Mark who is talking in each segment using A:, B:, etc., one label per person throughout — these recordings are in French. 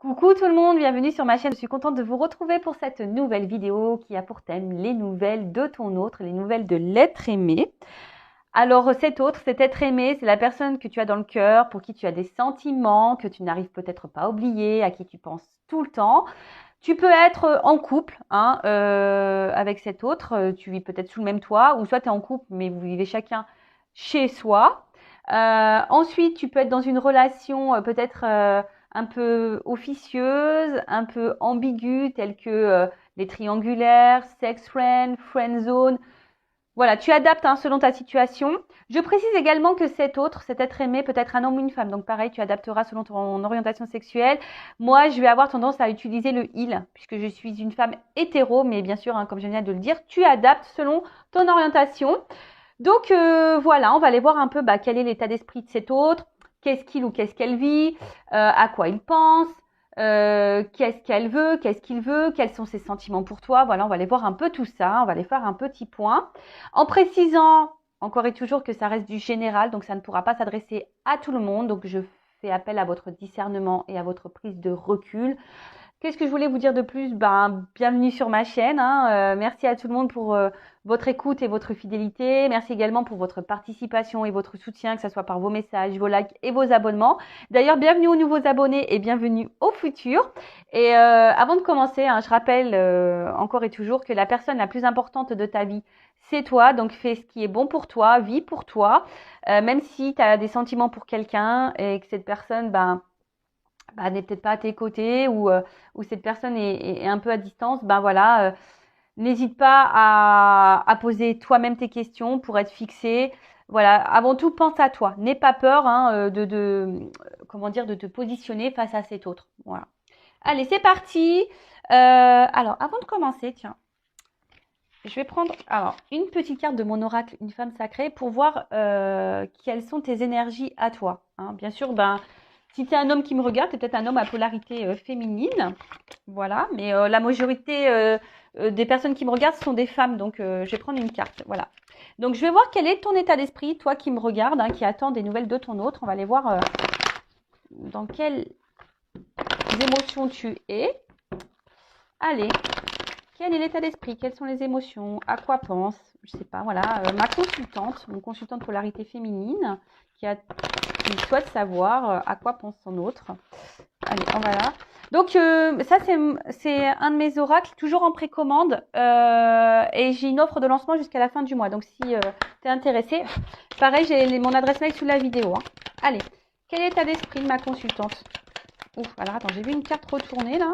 A: Coucou tout le monde, bienvenue sur ma chaîne. Je suis contente de vous retrouver pour cette nouvelle vidéo qui a pour thème les nouvelles de ton autre, les nouvelles de l'être aimé. Alors cet autre, cet être aimé, c'est la personne que tu as dans le cœur, pour qui tu as des sentiments, que tu n'arrives peut-être pas à oublier, à qui tu penses tout le temps. Tu peux être en couple avec cet autre, tu vis peut-être sous le même toit, ou soit tu es en couple mais vous vivez chacun chez soi. Ensuite, tu peux être dans une relation peut-être un peu officieuse, un peu ambiguë, telle que les triangulaires, sex friend, friend zone. Voilà, tu adaptes selon ta situation. Je précise également que cet autre, cet être aimé, peut être un homme ou une femme. Donc pareil, tu adapteras selon ton orientation sexuelle. Moi, je vais avoir tendance à utiliser le il, puisque je suis une femme hétéro, mais bien sûr, comme je viens de le dire, tu adaptes selon ton orientation. Donc voilà, on va aller voir un peu quel est l'état d'esprit de cet autre, qu'est-ce qu'il ou qu'est-ce qu'elle vit, à quoi il pense, qu'est-ce qu'elle veut, qu'est-ce qu'il veut, quels sont ses sentiments pour toi. Voilà, on va aller voir un peu tout ça, on va aller faire un petit point. En précisant encore et toujours que ça reste du général, donc ça ne pourra pas s'adresser à tout le monde. Donc je fais appel à votre discernement et à votre prise de recul. Qu'est-ce que je voulais vous dire de plus? Bienvenue sur ma chaîne. Merci à tout le monde pour votre écoute et votre fidélité. Merci également pour votre participation et votre soutien, que ce soit par vos messages, vos likes et vos abonnements. D'ailleurs, bienvenue aux nouveaux abonnés et bienvenue aux futurs. Et avant de commencer, je rappelle encore et toujours que la personne la plus importante de ta vie, c'est toi. Donc, fais ce qui est bon pour toi, vis pour toi. Même si tu as des sentiments pour quelqu'un et que cette personne, n'est peut-être pas à tes côtés ou cette personne est un peu à distance, voilà, n'hésite pas à poser toi-même tes questions pour être fixé. Voilà, avant tout, pense à toi. N'aie pas peur comment dire, de te positionner face à cet autre. Voilà. Allez, c'est parti. Alors, avant de commencer, tiens, je vais prendre une petite carte de mon oracle, une femme sacrée, pour voir quelles sont tes énergies à toi. Bien sûr, si tu es un homme qui me regarde, tu es peut-être un homme à polarité féminine. Voilà, mais la majorité des personnes qui me regardent sont des femmes, donc je vais prendre une carte. Voilà. Donc je vais voir quel est ton état d'esprit, toi qui me regardes, qui attends des nouvelles de ton autre. On va aller voir dans quelles émotions tu es. Allez, quel est l'état d'esprit? Quelles sont les émotions? À quoi pense? Je sais pas, voilà. Ma consultante, mon consultant de polarité féminine, qui souhaite savoir à quoi pense son autre. Allez, on va là. Donc, ça, c'est un de mes oracles, toujours en précommande. Et j'ai une offre de lancement jusqu'à la fin du mois. Donc, si tu es intéressé, pareil, j'ai mon adresse mail sous la vidéo. Allez, quel est l'état d'esprit de ma consultante? Ouf, alors attends, j'ai vu une carte retournée là.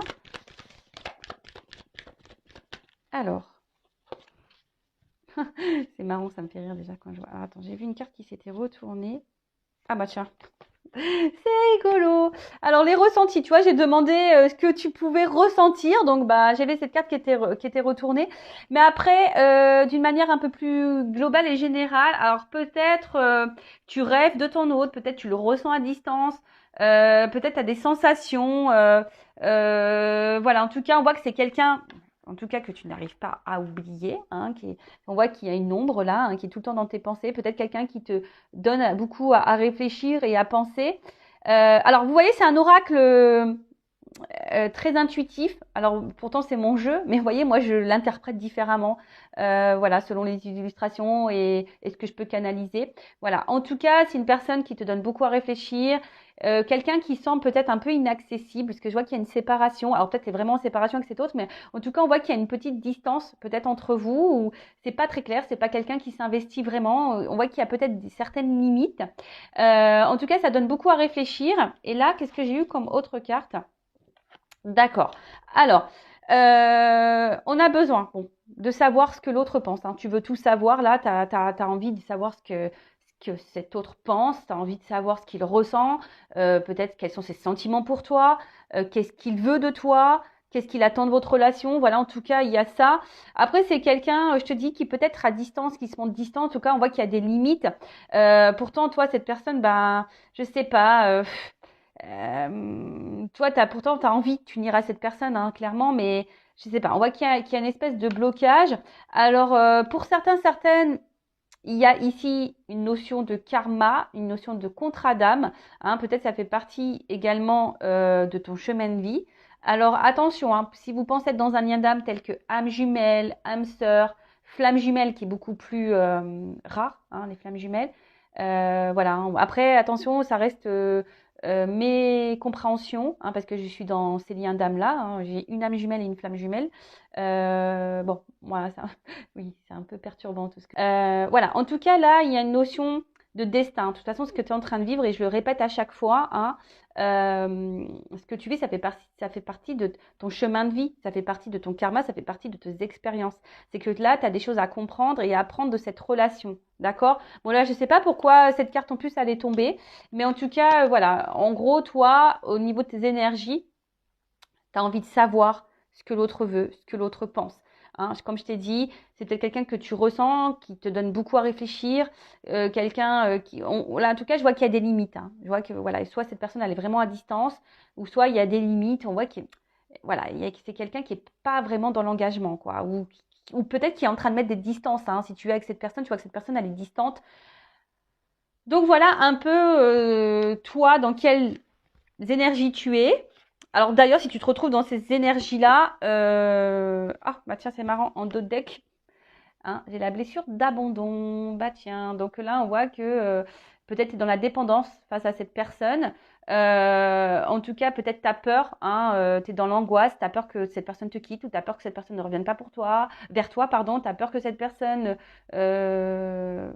A: Alors, c'est marrant, ça me fait rire déjà quand je vois. Alors, attends, j'ai vu une carte qui s'était retournée. Ah bah tiens, c'est rigolo. Alors les ressentis, tu vois, j'ai demandé ce que tu pouvais ressentir. Donc j'avais cette carte qui était retournée. Mais après, d'une manière un peu plus globale et générale, alors peut-être tu rêves de ton autre, peut-être tu le ressens à distance, peut-être tu as des sensations. Voilà, en tout cas, on voit que c'est quelqu'un. En tout cas, que tu n'arrives pas à oublier, on voit qu'il y a une ombre là, qui est tout le temps dans tes pensées. Peut-être quelqu'un qui te donne beaucoup à réfléchir et à penser. Alors, vous voyez, c'est un oracle très intuitif. Alors, pourtant, c'est mon jeu, mais vous voyez, moi, je l'interprète différemment, voilà, selon les illustrations et ce que je peux canaliser. Voilà. En tout cas, c'est une personne qui te donne beaucoup à réfléchir. Quelqu'un qui semble peut-être un peu inaccessible, parce que je vois qu'il y a une séparation. Alors peut-être c'est vraiment en séparation avec cet autre, mais en tout cas on voit qu'il y a une petite distance peut-être entre vous, ou c'est pas très clair, c'est pas quelqu'un qui s'investit vraiment. On voit qu'il y a peut-être certaines limites. En tout cas, ça donne beaucoup à réfléchir. Et là, qu'est-ce que j'ai eu comme autre carte? D'accord. Alors, on a besoin de savoir ce que l'autre pense. Tu veux tout savoir, là, tu as envie de savoir ce que cet autre pense, tu as envie de savoir ce qu'il ressent, peut-être quels sont ses sentiments pour toi, qu'est-ce qu'il veut de toi, qu'est-ce qu'il attend de votre relation. Voilà, en tout cas, il y a ça. Après, c'est quelqu'un, je te dis, qui peut être à distance, qui se montre distant. En tout cas, on voit qu'il y a des limites. Pourtant, toi, cette personne, je sais pas. Toi, pourtant, tu as envie de t'unir à cette personne, clairement, mais je sais pas. On voit qu'il y a une espèce de blocage. Alors, pour certains, certaines, il y a ici une notion de karma, une notion de contrat d'âme. Hein, peut-être ça fait partie également de ton chemin de vie. Alors attention, hein, si vous pensez être dans un lien d'âme tel que âme jumelle, âme sœur, flamme jumelle qui est beaucoup plus rare, hein, les flammes jumelles. Voilà. Après, attention, ça reste mes compréhensions, hein, parce que je suis dans ces liens d'âme-là. Hein, j'ai une âme jumelle et une flamme jumelle. Bon, voilà, ça, oui, c'est un peu perturbant tout ce que... voilà, en tout cas, là, il y a une notion de destin. De toute façon, ce que tu es en train de vivre, et je le répète à chaque fois, hein, ce que tu vis, ça fait partie de ton chemin de vie, ça fait partie de ton karma, ça fait partie de tes expériences. C'est que là, tu as des choses à comprendre et à apprendre de cette relation. D'accord? Bon, là, je ne sais pas pourquoi cette carte en plus allait tomber, mais en tout cas, voilà. En gros, toi, au niveau de tes énergies, tu as envie de savoir ce que l'autre veut, ce que l'autre pense. Hein, comme je t'ai dit, c'est peut-être quelqu'un que tu ressens, qui te donne beaucoup à réfléchir, quelqu'un qui... là, en tout cas, je vois qu'il y a des limites. Hein. Je vois que voilà, soit cette personne elle est vraiment à distance, ou soit il y a des limites. On voit que voilà, c'est quelqu'un qui est pas vraiment dans l'engagement, quoi, ou peut-être qui est en train de mettre des distances. Hein. Si tu es avec cette personne, tu vois que cette personne elle est distante. Donc voilà un peu toi dans quelles énergies tu es. Alors d'ailleurs, si tu te retrouves dans ces énergies-là, ah bah tiens, c'est marrant, en dos de deck, hein, j'ai la blessure d'abandon. Bah tiens, donc là, on voit que peut-être tu es dans la dépendance face à cette personne. En tout cas, peut-être tu as peur, hein, tu es dans l'angoisse, tu as peur que cette personne te quitte ou tu as peur que cette personne ne revienne pas pour toi, vers toi, pardon, tu as peur que cette personne ben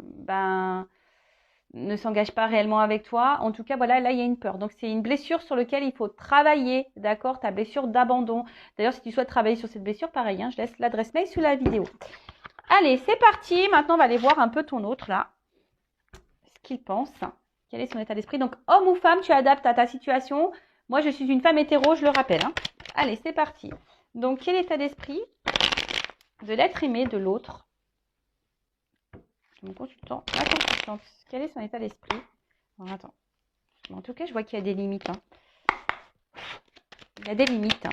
A: ne s'engage pas réellement avec toi. En tout cas, voilà, là, il y a une peur. Donc, c'est une blessure sur laquelle il faut travailler, d'accord? Ta blessure d'abandon. D'ailleurs, si tu souhaites travailler sur cette blessure, pareil, hein, je laisse l'adresse mail sous la vidéo. Allez, c'est parti. Maintenant, on va aller voir un peu ton autre, là. Ce qu'il pense. Quel est son état d'esprit? Donc, homme ou femme, tu adaptes à ta situation. Moi, je suis une femme hétéro, je le rappelle. Hein. Allez, c'est parti. Donc, quel état d'esprit de l'être aimé de l'autre? Mon consultant, la consultante. Quel est son état d'esprit? Alors, attends. En tout cas, je vois qu'il y a des limites. Hein. Il y a des limites. Hein.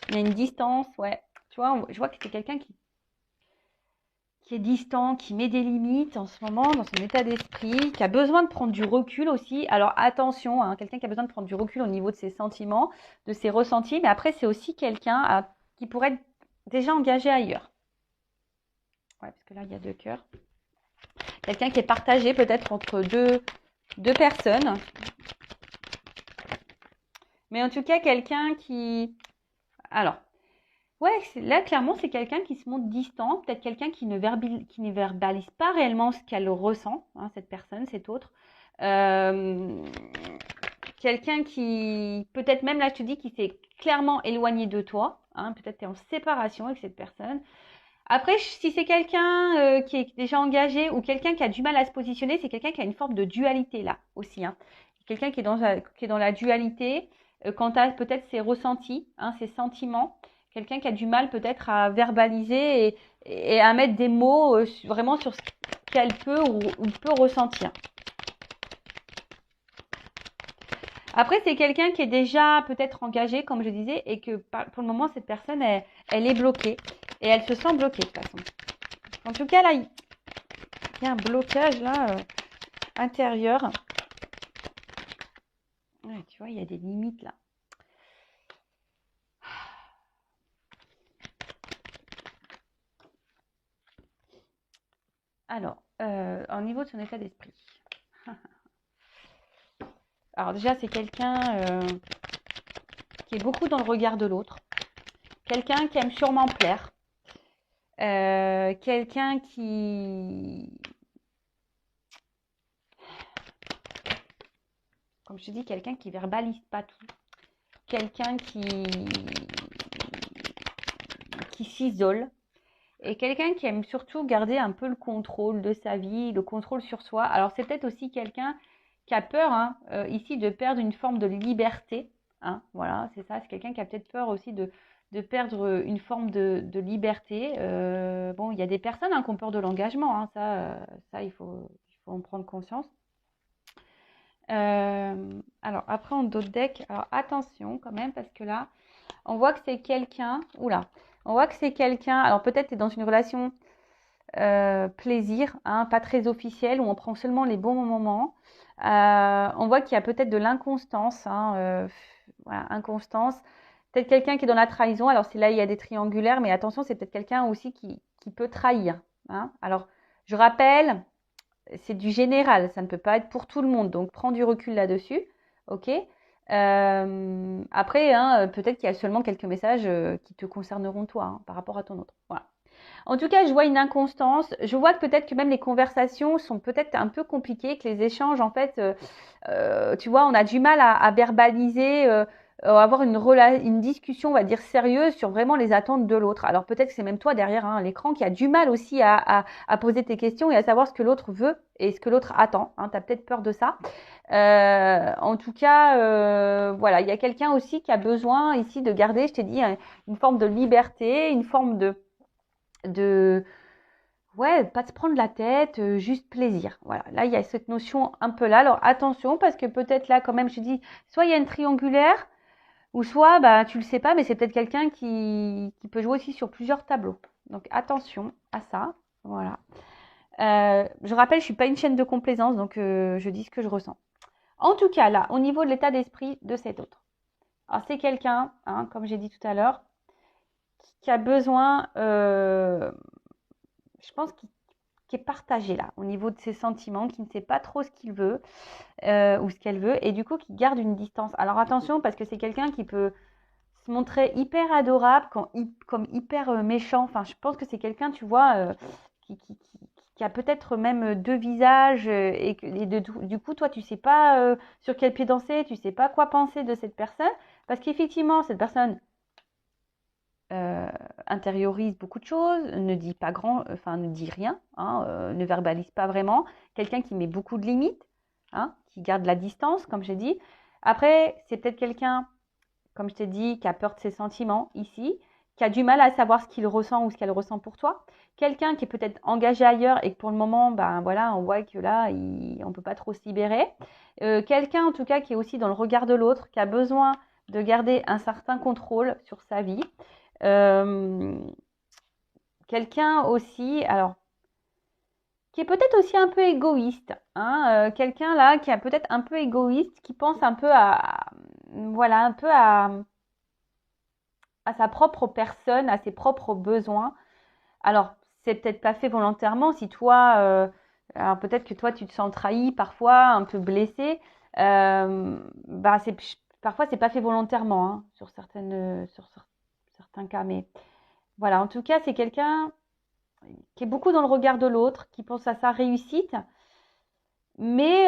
A: Il y a une distance, ouais. Tu vois, je vois que c'est quelqu'un qui est distant, qui met des limites en ce moment dans son état d'esprit, qui a besoin de prendre du recul aussi. Alors attention, hein, quelqu'un qui a besoin de prendre du recul au niveau de ses sentiments, de ses ressentis. Mais après, c'est aussi quelqu'un qui pourrait être déjà engagé ailleurs. Ouais, parce que là, il y a deux cœurs. Quelqu'un qui est partagé peut-être entre deux personnes. Mais en tout cas, quelqu'un qui... Alors, ouais, là, clairement, c'est quelqu'un qui se montre distant. Peut-être quelqu'un qui ne verbalise pas réellement ce qu'elle ressent, hein, cette personne, cet autre. Quelqu'un qui, peut-être même là, je te dis, qui s'est clairement éloigné de toi. Hein, peut-être tu es en séparation avec cette personne. Après, si c'est quelqu'un qui est déjà engagé ou quelqu'un qui a du mal à se positionner, c'est quelqu'un qui a une forme de dualité là aussi. Hein. Quelqu'un qui est dans la dualité quant à peut-être ses ressentis, hein, ses sentiments. Quelqu'un qui a du mal peut-être à verbaliser et à mettre des mots vraiment sur ce qu'elle peut ou peut ressentir. Après, c'est quelqu'un qui est déjà peut-être engagé, comme je disais, et que pour le moment, cette personne, elle est bloquée. Et elle se sent bloquée, de toute façon. En tout cas, là, il y a un blocage, là, intérieur. Ouais, tu vois, il y a des limites, là. Alors, au niveau de son état d'esprit. Alors déjà, c'est quelqu'un qui est beaucoup dans le regard de l'autre. Quelqu'un qui aime sûrement plaire. Quelqu'un qui... Comme je te dis, quelqu'un qui verbalise pas tout. Quelqu'un qui s'isole. Et quelqu'un qui aime surtout garder un peu le contrôle de sa vie, le contrôle sur soi. Alors c'est peut-être aussi quelqu'un qui a peur hein, ici de perdre une forme de liberté. Hein, voilà, c'est ça. C'est quelqu'un qui a peut-être peur aussi de perdre une forme de liberté. Bon, il y a des personnes hein, qui ont peur de l'engagement. Hein, ça il faut en prendre conscience. Alors après en dos de deck, alors attention quand même parce que là, on voit que c'est quelqu'un. Oula. On voit que c'est quelqu'un, alors peut-être tu es dans une relation plaisir, hein, pas très officiel, où on prend seulement les bons moments. On voit qu'il y a peut-être de l'inconstance, hein, voilà, inconstance. Peut-être quelqu'un qui est dans la trahison. Alors, c'est là, il y a des triangulaires, mais attention, c'est peut-être quelqu'un aussi qui peut trahir. Hein. Alors, je rappelle, c'est du général, ça ne peut pas être pour tout le monde. Donc, prends du recul là-dessus. OK. Après, hein, peut-être qu'il y a seulement quelques messages qui te concerneront toi, hein, par rapport à ton autre. Voilà. En tout cas, je vois une inconstance. Je vois que peut-être que même les conversations sont peut-être un peu compliquées, que les échanges, en fait, tu vois, on a du mal à verbaliser, avoir une discussion, on va dire, sérieuse sur vraiment les attentes de l'autre. Alors peut-être que c'est même toi derrière hein, l'écran qui a du mal aussi à poser tes questions et à savoir ce que l'autre veut et ce que l'autre attend. Hein, tu as peut-être peur de ça. En tout cas, voilà, il y a quelqu'un aussi qui a besoin ici de garder, je t'ai dit, une forme de liberté, une forme ouais, pas de se prendre la tête, juste plaisir. Voilà, là, il y a cette notion un peu là. Alors, attention, parce que peut-être là, quand même, je dis, soit il y a une triangulaire, ou soit, bah, tu le sais pas, mais c'est peut-être quelqu'un qui peut jouer aussi sur plusieurs tableaux. Donc, attention à ça. Voilà. Je rappelle, je suis pas une chaîne de complaisance, donc je dis ce que je ressens. En tout cas, là, au niveau de l'état d'esprit de cet autre. Alors, c'est quelqu'un, hein, comme j'ai dit tout à l'heure, qui a besoin, je pense, qui est partagé là, au niveau de ses sentiments, qui ne sait pas trop ce qu'il veut ou ce qu'elle veut, et du coup qui garde une distance. Alors attention, parce que c'est quelqu'un qui peut se montrer hyper adorable, comme hyper méchant. Enfin, je pense que c'est quelqu'un, tu vois, qui a peut-être même deux visages, du coup, toi, tu sais pas sur quel pied danser, tu sais pas quoi penser de cette personne, parce qu'effectivement, cette personne intériorise beaucoup de choses, ne dit pas ne dit rien, hein, ne verbalise pas vraiment. Quelqu'un qui met beaucoup de limites, hein, qui garde la distance, comme j'ai dit. Après, c'est peut-être quelqu'un, comme je t'ai dit, qui a peur de ses sentiments ici, qui a du mal à savoir ce qu'il ressent ou ce qu'elle ressent pour toi. Quelqu'un qui est peut-être engagé ailleurs et que pour le moment, ben voilà, on voit que là, on peut pas trop se libérer. Quelqu'un, en tout cas, qui est aussi dans le regard de l'autre, qui a besoin de garder un certain contrôle sur sa vie. Quelqu'un aussi, alors, qui est peut-être aussi un peu égoïste, hein, quelqu'un là qui est peut-être un peu égoïste, qui pense un peu voilà, un peu à sa propre personne, à ses propres besoins. Alors, c'est peut-être pas fait volontairement. Si toi, alors peut-être que toi, tu te sens trahi parfois, un peu blessé. Bah, parfois, c'est pas fait volontairement hein, sur certains cas. Mais voilà, en tout cas, c'est quelqu'un qui est beaucoup dans le regard de l'autre, qui pense à sa réussite. Mais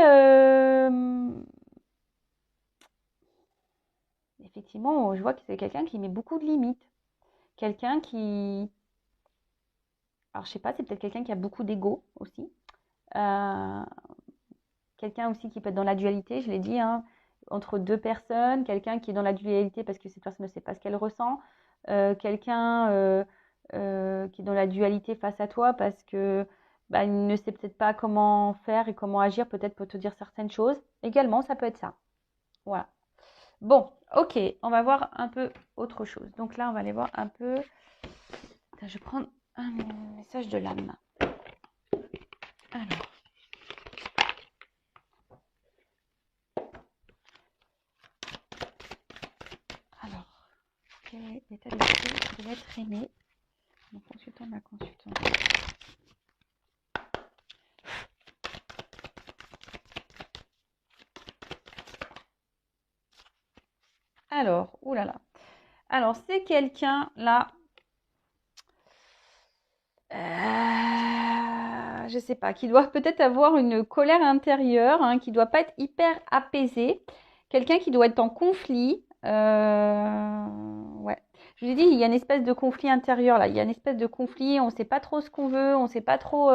A: effectivement, je vois que c'est quelqu'un qui met beaucoup de limites. Quelqu'un qui... Alors, je sais pas, c'est peut-être quelqu'un qui a beaucoup d'ego aussi. Euh, Quelqu'un aussi qui peut être dans la dualité, je l'ai dit, hein, entre deux personnes. Quelqu'un qui est dans la dualité parce que cette personne ne sait pas ce qu'elle ressent. Quelqu'un qui est dans la dualité face à toi parce que bah, il ne sait peut-être pas comment faire et comment agir, peut-être pour te dire certaines choses. Également, ça peut être ça. Voilà. Bon, ok, on va voir un peu autre chose. Donc là, on va aller voir un peu. Attends, je vais prendre un message de l'âme. Alors. Quel est l'état d'esprit de l'être aimé? Mon consultant, ma consultante. Alors, oulala. Alors, c'est quelqu'un là. Je sais pas, qui doit peut-être avoir une colère intérieure, hein, qui doit pas être hyper apaisé. Quelqu'un qui doit être en conflit. Ouais. Je vous ai dit, il y a une espèce de conflit intérieur là. Il y a une espèce de conflit, on ne sait pas trop ce qu'on veut, on ne sait pas trop.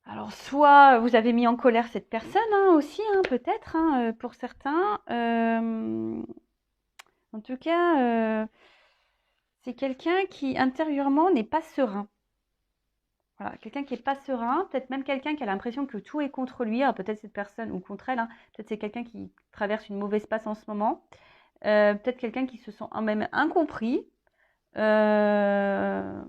A: Alors, soit vous avez mis en colère cette personne hein, aussi, hein, peut-être, hein, pour certains. En tout cas, c'est quelqu'un qui intérieurement n'est pas serein. Voilà, quelqu'un qui n'est pas serein, peut-être même quelqu'un qui a l'impression que tout est contre lui. Alors, peut-être cette personne, ou contre elle, hein, peut-être c'est quelqu'un qui traverse une mauvaise passe en ce moment. Peut-être quelqu'un qui se sent même incompris. Euh,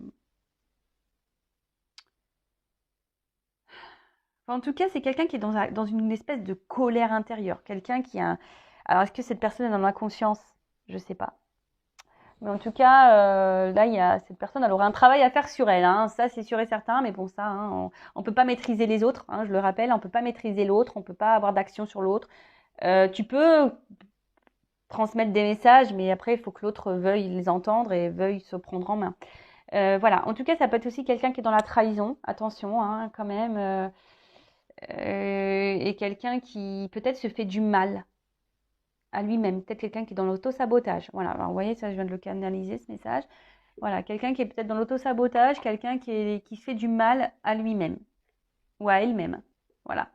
A: En tout cas, c'est quelqu'un qui est dans une espèce de colère intérieure. Quelqu'un qui a... Alors, est-ce que cette personne est dans l'inconscience? Je ne sais pas. Mais en tout cas, là, il y a cette personne, elle aurait un travail à faire sur elle. Hein. Ça, c'est sûr et certain. Mais bon, ça, hein, on ne peut pas maîtriser les autres. Hein, je le rappelle, on ne peut pas maîtriser l'autre. On ne peut pas avoir d'action sur l'autre. Tu peux transmettre des messages, mais après, il faut que l'autre veuille les entendre et veuille se prendre en main. Voilà. En tout cas, ça peut être aussi quelqu'un qui est dans la trahison. Attention, hein, quand même. Et quelqu'un qui peut-être se fait du mal à lui-même, peut-être quelqu'un qui est dans l'auto-sabotage. Voilà, alors, vous voyez, ça je viens de le canaliser ce message. Voilà, quelqu'un qui est peut-être dans l'auto-sabotage, quelqu'un qui se fait du mal à lui-même ou à elle-même. Voilà.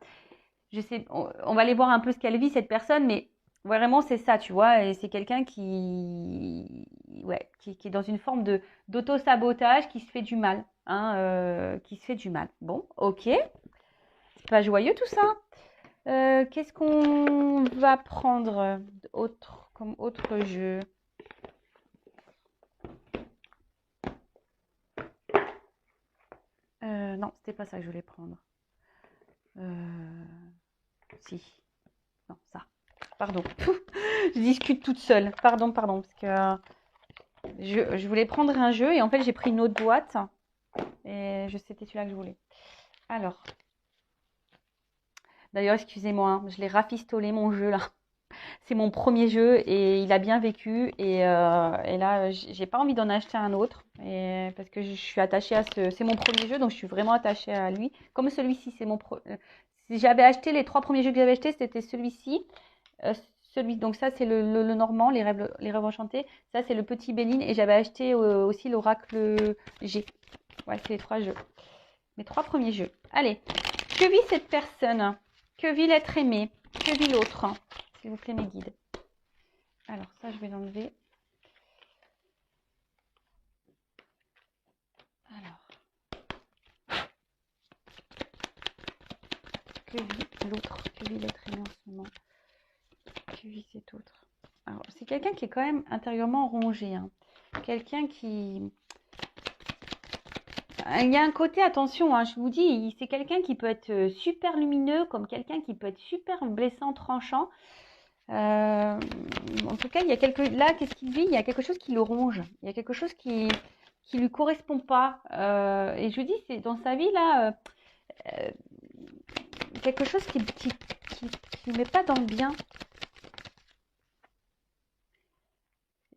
A: Je sais, on va aller voir un peu ce qu'elle vit cette personne, mais vraiment c'est ça, tu vois, et c'est quelqu'un ouais, qui est dans une forme d'auto-sabotage, qui se fait du mal, hein, qui se fait du mal. Bon, ok. C'est pas joyeux tout ça. Qu'est-ce qu'on va prendre comme autre jeu? Non, c'était pas ça que je voulais prendre. Si. Non, ça. Pardon. Je discute toute seule. Pardon, parce que je voulais prendre un jeu et en fait j'ai pris une autre boîte. Et c'était celui-là que je voulais. Alors. D'ailleurs, excusez-moi, hein, je l'ai rafistolé mon jeu là. C'est mon premier jeu et il a bien vécu. Et là, j'ai pas envie d'en acheter un autre parce que je suis attachée à c'est mon premier jeu, donc je suis vraiment attachée à lui. Comme celui-ci, si j'avais acheté les 3 premiers jeux que j'avais achetés, c'était celui-ci. Donc ça, c'est le normand, les rêves enchantés. Ça, c'est le petit Béline. Et j'avais acheté aussi l'oracle G. Ouais, c'est les 3 jeux. Mes 3 premiers jeux. Allez, que vit cette personne? Que vit l'être aimé? Que vit l'autre? S'il vous plaît, mes guides. Alors, ça, je vais l'enlever. Alors. Que vit l'autre? Que vit l'être aimé en ce moment? Que vit cet autre? Alors, c'est quelqu'un qui est quand même intérieurement rongé. Hein. Quelqu'un qui... Il y a un côté, attention, hein, je vous dis, c'est quelqu'un qui peut être super lumineux, comme quelqu'un qui peut être super blessant, tranchant. En tout cas, là, qu'est-ce qu'il vit? Il y a quelque chose qui le ronge. Il y a quelque chose qui lui correspond pas. Et je vous dis, c'est dans sa vie là, quelque chose qui met pas dans le bien.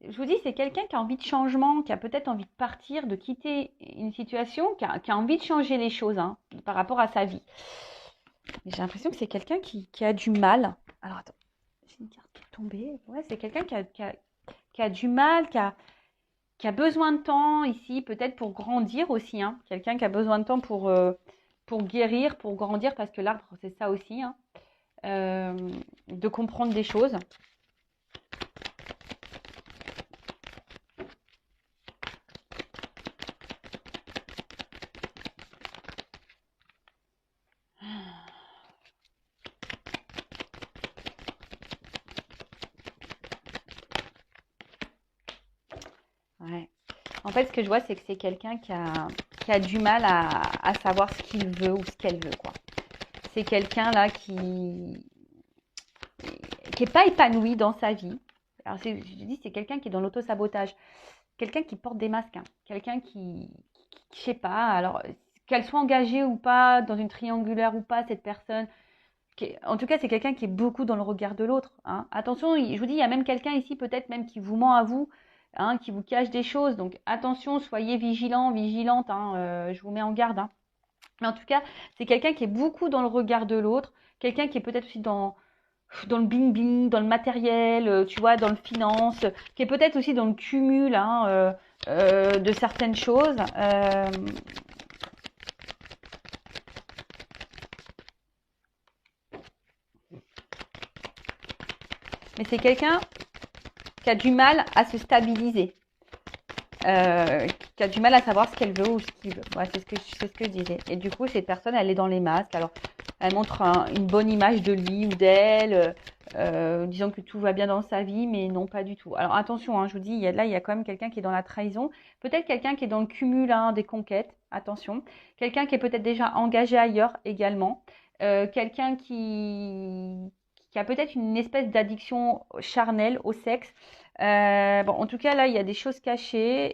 A: Je vous dis, c'est quelqu'un qui a envie de changement, qui a peut-être envie de partir, de quitter une situation, qui a envie de changer les choses hein, par rapport à sa vie. Mais j'ai l'impression que c'est quelqu'un qui a du mal. Alors attends, j'ai une carte qui est tombée. Ouais, c'est quelqu'un qui a du mal, qui a besoin de temps ici, peut-être pour grandir aussi. Hein. Quelqu'un qui a besoin de temps pour guérir, pour grandir, parce que l'arbre, c'est ça aussi. Hein. De comprendre des choses. Ouais. En fait, ce que je vois, c'est que c'est quelqu'un qui a du mal à savoir ce qu'il veut ou ce qu'elle veut, quoi. C'est quelqu'un là qui n'est pas épanoui dans sa vie. Alors, je dis, c'est quelqu'un qui est dans l'auto-sabotage. Quelqu'un qui porte des masques. Hein. Quelqu'un je sais pas, alors, qu'elle soit engagée ou pas, dans une triangulaire ou pas, cette personne. En tout cas, c'est quelqu'un qui est beaucoup dans le regard de l'autre. Hein. Attention, je vous dis, il y a même quelqu'un ici, peut-être même qui vous ment à vous. Hein, qui vous cache des choses. Donc attention, soyez vigilants, vigilantes. Hein, je vous mets en garde. Hein. Mais en tout cas, c'est quelqu'un qui est beaucoup dans le regard de l'autre. Quelqu'un qui est peut-être aussi dans le bling-bling, dans le matériel, tu vois, dans le finance. Qui est peut-être aussi dans le cumul hein, de certaines choses. Mais c'est quelqu'un qui a du mal à se stabiliser, qui a du mal à savoir ce qu'elle veut ou ce qu'il veut. Ouais, c'est ce que je disais. Et du coup, cette personne, elle est dans les masques. Alors, elle montre une bonne image de lui ou d'elle. disant que tout va bien dans sa vie, mais non, pas du tout. Alors attention, hein, je vous dis, il y a quand même quelqu'un qui est dans la trahison, peut-être quelqu'un qui est dans le cumul hein, des conquêtes, attention, quelqu'un qui est peut-être déjà engagé ailleurs également, quelqu'un qui a peut-être une espèce d'addiction charnelle au sexe. Bon, en tout cas, là, il y a des choses cachées.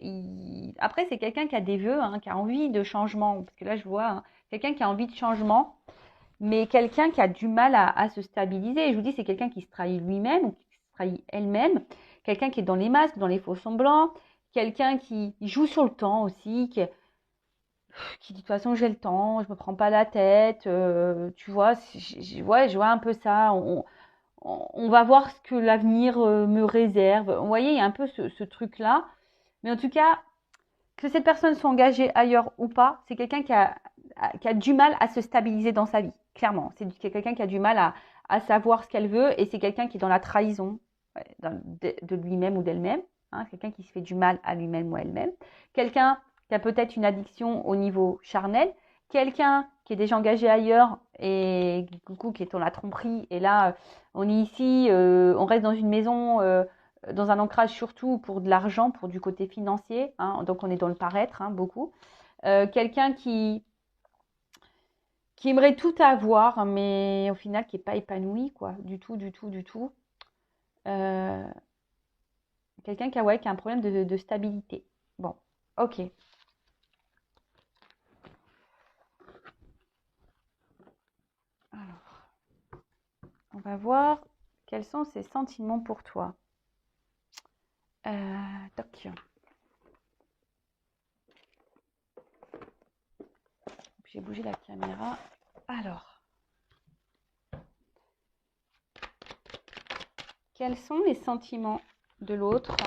A: Après, c'est quelqu'un qui a des vœux, hein, qui a envie de changement, parce que là, je vois hein, quelqu'un qui a envie de changement mais quelqu'un qui a du mal à se stabiliser. Et je vous dis, c'est quelqu'un qui se trahit lui-même, ou qui se trahit elle-même, quelqu'un qui est dans les masques, dans les faux semblants, quelqu'un qui joue sur le temps aussi, qui dit de toute façon j'ai le temps, je me prends pas la tête, tu vois, ouais, je vois un peu ça. On va voir ce que l'avenir me réserve. Vous voyez, il y a un peu ce truc-là. Mais en tout cas, que cette personne soit engagée ailleurs ou pas, c'est quelqu'un qui a du mal à se stabiliser dans sa vie, clairement. C'est quelqu'un qui a du mal à savoir ce qu'elle veut et c'est quelqu'un qui est dans la trahison de lui-même ou d'elle-même. Hein, quelqu'un qui se fait du mal à lui-même ou à elle-même. Quelqu'un qui a peut-être une addiction au niveau charnel. Quelqu'un qui est déjà engagé ailleurs et coucou, qui est dans la tromperie. Et là, on est ici, on reste dans une maison dans un ancrage surtout pour de l'argent, pour du côté financier. Hein, donc on est dans le paraître, hein, beaucoup. Quelqu'un qui aimerait tout avoir, mais au final qui n'est pas épanoui, quoi, du tout, du tout, du tout. Euh, quelqu'un ouais, qui a un problème de stabilité. Bon, ok. Alors, on va voir quels sont ses sentiments pour toi. Toc. J'ai bougé la caméra. Alors, quels sont les sentiments de l'autre?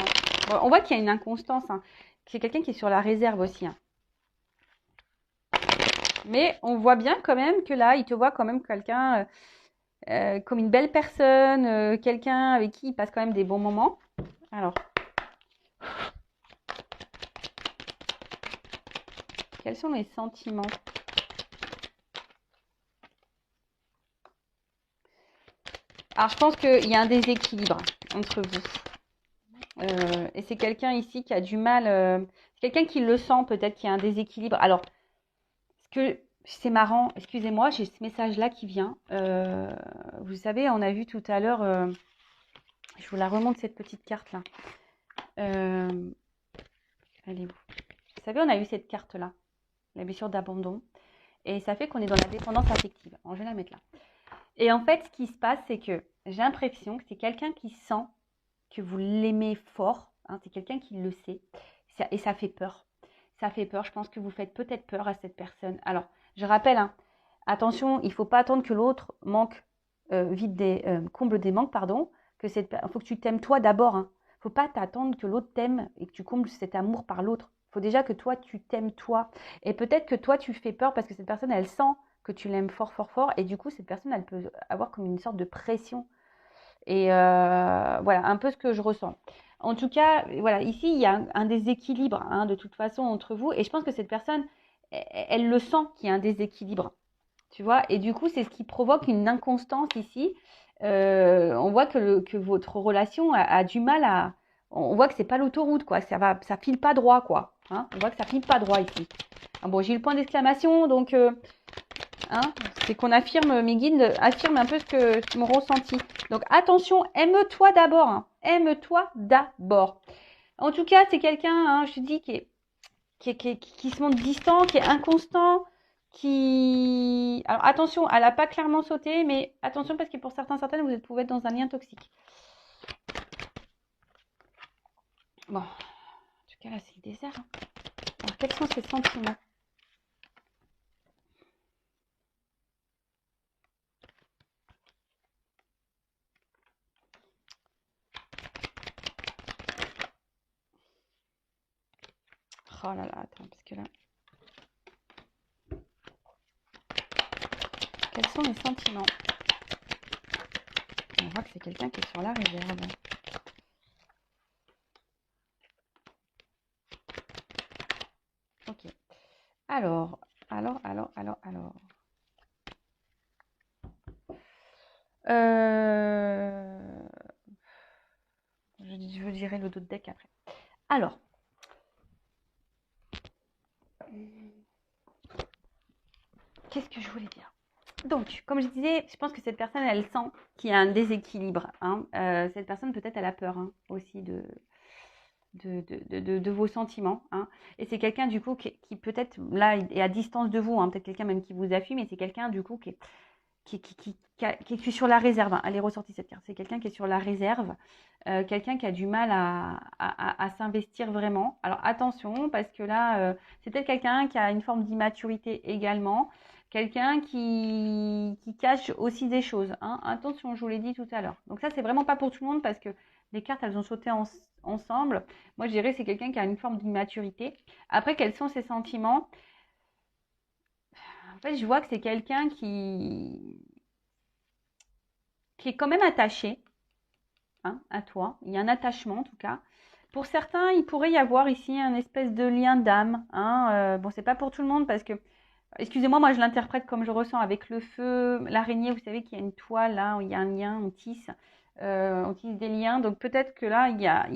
A: Bon, on voit qu'il y a une inconstance. Hein. C'est quelqu'un qui est sur la réserve aussi. Hein. Mais on voit bien quand même que là, il te voit quand même quelqu'un comme une belle personne, quelqu'un avec qui il passe quand même des bons moments. Alors, quels sont les sentiments? Alors, je pense qu'il y a un déséquilibre entre vous. Et c'est quelqu'un ici qui a du mal. C'est quelqu'un qui le sent peut-être qu'il y a un déséquilibre. Alors, c'est marrant, excusez-moi, j'ai ce message-là qui vient. Vous savez, on a vu tout à l'heure, je vous la remonte cette petite carte-là. Elle est où? Vous savez, on a eu cette carte-là, la blessure d'abandon. Et ça fait qu'on est dans la dépendance affective. Alors, je vais la mettre là. Et en fait, ce qui se passe, c'est que j'ai l'impression que c'est quelqu'un qui sent que vous l'aimez fort. Hein, c'est quelqu'un qui le sait. Et ça fait peur. Ça fait peur. Je pense que vous faites peut-être peur à cette personne. Alors, je rappelle, hein, attention, il ne faut pas attendre que l'autre comble des manques, pardon. Il faut que tu t'aimes toi d'abord. Il ne faut pas t'attendre que l'autre t'aime et que tu combles cet amour par l'autre. Il faut déjà que toi, tu t'aimes toi. Et peut-être que toi, tu fais peur parce que cette personne, elle sent que tu l'aimes fort, fort, fort. Et du coup, cette personne, elle peut avoir comme une sorte de pression. Et voilà, un peu ce que je ressens. En tout cas, voilà, ici, il y a un déséquilibre hein, de toute façon entre vous. Et je pense que cette personne, elle le sent qu'il y a un déséquilibre. Tu vois, et du coup, c'est ce qui provoque une inconstance ici. On voit que votre relation a du mal à. On voit que c'est pas l'autoroute, quoi. Ça file pas droit, quoi. Hein, on voit que ça file pas droit ici. Ah bon, j'ai eu le point d'exclamation, donc hein, c'est qu'on affirme, mes guides affirment un peu mon ressenti. Donc attention, aime-toi d'abord. Hein. Aime-toi d'abord. En tout cas, c'est quelqu'un, hein, je te dis, qui se montre distant, qui est inconstant, qui... Alors attention, elle n'a pas clairement sauté, mais attention parce que pour certaines, vous pouvez être dans un lien toxique. Bon, en tout cas là, c'est le désert. Hein. Alors quels sont ses sentiments? Oh là là, attends, parce que là... Quels sont les sentiments? On voit que c'est quelqu'un qui est sur la réserve. Ok. Alors. dirai le dos de deck après. Alors, qu'est-ce que je voulais dire? Donc, comme je disais, je pense que cette personne, elle sent qu'il y a un déséquilibre. Hein. Cette personne, peut-être, elle a peur hein, aussi de vos sentiments. Hein. Et c'est quelqu'un, du coup, qui peut-être, là, est à distance de vous. Hein. Peut-être quelqu'un même qui vous appuie, mais c'est quelqu'un, du coup, qui est sur la réserve. Hein. Elle est ressortie, cette carte. C'est quelqu'un qui est sur la réserve. Quelqu'un qui a du mal à s'investir vraiment. Alors, attention, parce que là, c'est peut-être quelqu'un qui a une forme d'immaturité également. Quelqu'un qui cache aussi des choses. Hein. Attention, je vous l'ai dit tout à l'heure. Donc ça, c'est vraiment pas pour tout le monde parce que les cartes, elles ont sauté ensemble. Moi, je dirais que c'est quelqu'un qui a une forme d'immaturité. Après, quels sont ses sentiments? En fait, je vois que c'est quelqu'un qui est quand même attaché hein, à toi. Il y a un attachement, en tout cas. Pour certains, il pourrait y avoir ici un espèce de lien d'âme. Hein. Bon, c'est pas pour tout le monde parce que excusez-moi, moi je l'interprète comme je ressens avec le feu, l'araignée, vous savez qu'il y a une toile là, où il y a un lien, on tisse des liens. Donc peut-être que là, il y a